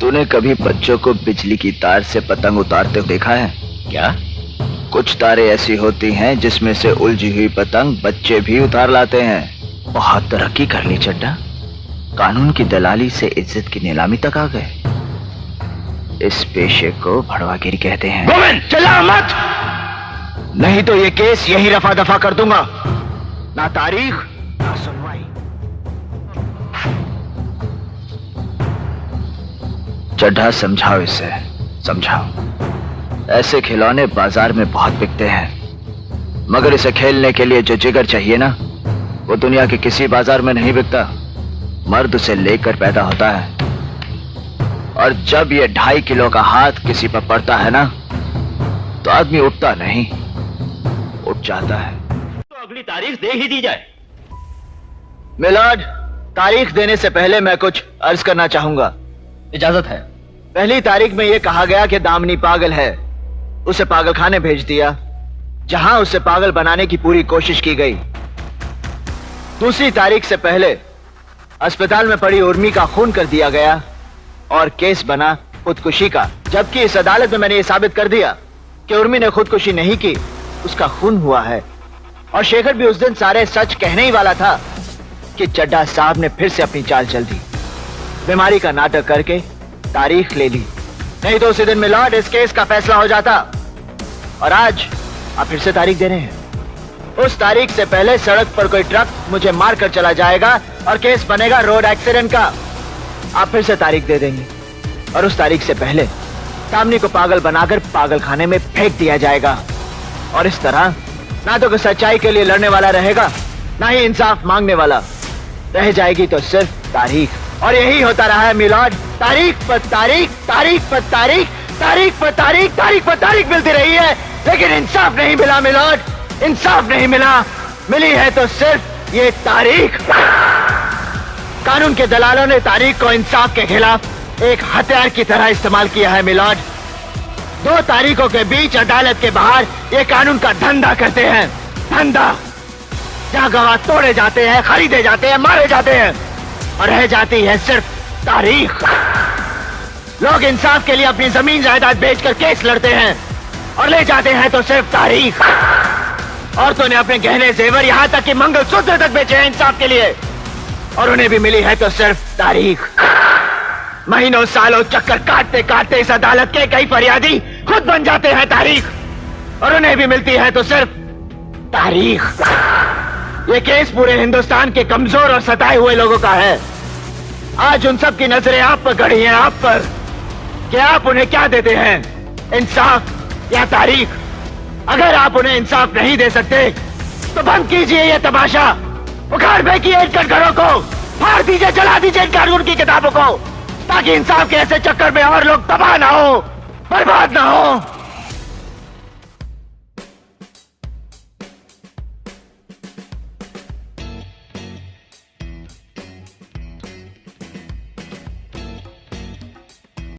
तूने कभी बच्चों को बिजली की तार से पतंग उतारते हुए देखा है क्या? कुछ तारें ऐसी होती हैं जिसमें से उलझी हुई पतंग बच्चे भी उतार लाते हैं। बहुत तरक्की कर ली चड्डा, कानून की दलाली से इज्जत की नीलामी तक आ गए। इस पेशे को भड़वागिरी कहते हैं। गोविंद चिल्ला मत, नहीं तो ये केस यही रफा दफा कर दूंगा। ना तारीख ना सुनवाई। चड्ढा समझाओ इसे, समझाओ। ऐसे खिलौने बाजार में बहुत बिकते हैं, मगर इसे खेलने के लिए जो जिगर चाहिए ना, वो दुनिया के किसी बाजार में नहीं बिकता। मर्द उसे लेकर पैदा होता है, और जब ये 2.5 किलो का हाथ किसी पर पड़ता है ना, तो आदमी उठता नहीं, उठ जाता है। तो अगली तारीख दे ही दी जाए। मिलाड, तारीख देने से पहले मैं कुछ अर्ज करना चाहूंगा। इजाजत है। पहली तारीख में यह कहा गया कि दामनी पागल है, उसे पागल खाने भेज दिया, जहां उसे पागल बनाने की पूरी कोशिश की गई। दूसरी तारीख से पहले अस्पताल में पड़ी उर्मी का खून कर दिया गया और केस बना खुदकुशी का, जबकि इस अदालत में मैंने यह साबित कर दिया कि उर्मी ने खुदकुशी नहीं की, उसका खून हुआ है। और शेखर भी उस दिन सारे सच कहने ही वाला था कि चड्ढा साहब ने फिर से अपनी चाल चल दी, बीमारी का नाटक करके तारीख ले ली। नहीं तो उसी दिन मिलॉर्ड इस केस का फैसला हो जाता। और आज आप फिर से तारीख दे रहे हैं। उस तारीख से पहले सड़क पर कोई ट्रक मुझे मार कर चला जाएगा और केस बनेगा रोड एक्सीडेंट का। आप फिर से तारीख दे देंगे, और उस तारीख से पहले दामनी को पागल बनाकर पागल खाने में फेंक दिया जाएगा। और इस तरह ना तो कोई सच्चाई के लिए लड़ने वाला रहेगा, ना ही इंसाफ मांगने वाला। रह जाएगी तो सिर्फ तारीख। और यही होता रहा है मिलॉर्ड, तारीख पर तारीख, तारीख पर तारीख, तारीख पर तारीख, तारीख पर तारीख मिलती रही है, लेकिन इंसाफ नहीं मिला मिलॉर्ड, इंसाफ नहीं मिला। मिली है तो सिर्फ ये तारीख। कानून के दलालों ने तारीख को इंसाफ के खिलाफ एक हथियार की तरह इस्तेमाल किया है मिलॉर्ड। 2 तारीखों के बीच अदालत के बाहर ये कानून का धंधा करते हैं, धंधा, जहां गवाह तोड़े जाते हैं, खरीदे जाते हैं, मारे जाते हैं, और रह जाती है सिर्फ तारीख। लोग इंसाफ के लिए अपनी जमीन जायदाद बेचकर केस लड़ते हैं, और ले जाते हैं तो सिर्फ तारीख। औरतों ने अपने गहने जेवर, यहां तक कि मंगलसूत्र तक बेचे हैं इंसाफ के लिए, और उन्हें भी मिली है तो सिर्फ तारीख। महीनों सालों चक्कर काटते काटते इस अदालत के कई फरियादी खुद बन जाते हैं तारीख, और उन्हें भी मिलती है तो सिर्फ तारीख। ये केस पूरे हिंदुस्तान के कमजोर और सताए हुए लोगों का है। आज उन सब की नजरें आप पर गड़ी हैं, आप पर, कि आप उन्हें क्या देते हैं, इंसाफ या तारीख। अगर आप उन्हें इंसाफ नहीं दे सकते तो बंद कीजिए ये तमाशा, उखाड़ फेंकिए इन कटघरों को, फाड़ दीजिए, जला दीजिए इन कानून की किताबों को, ताकि इंसाफ के ऐसे चक्कर में और लोग तबाह ना हो, बर्बाद ना हो।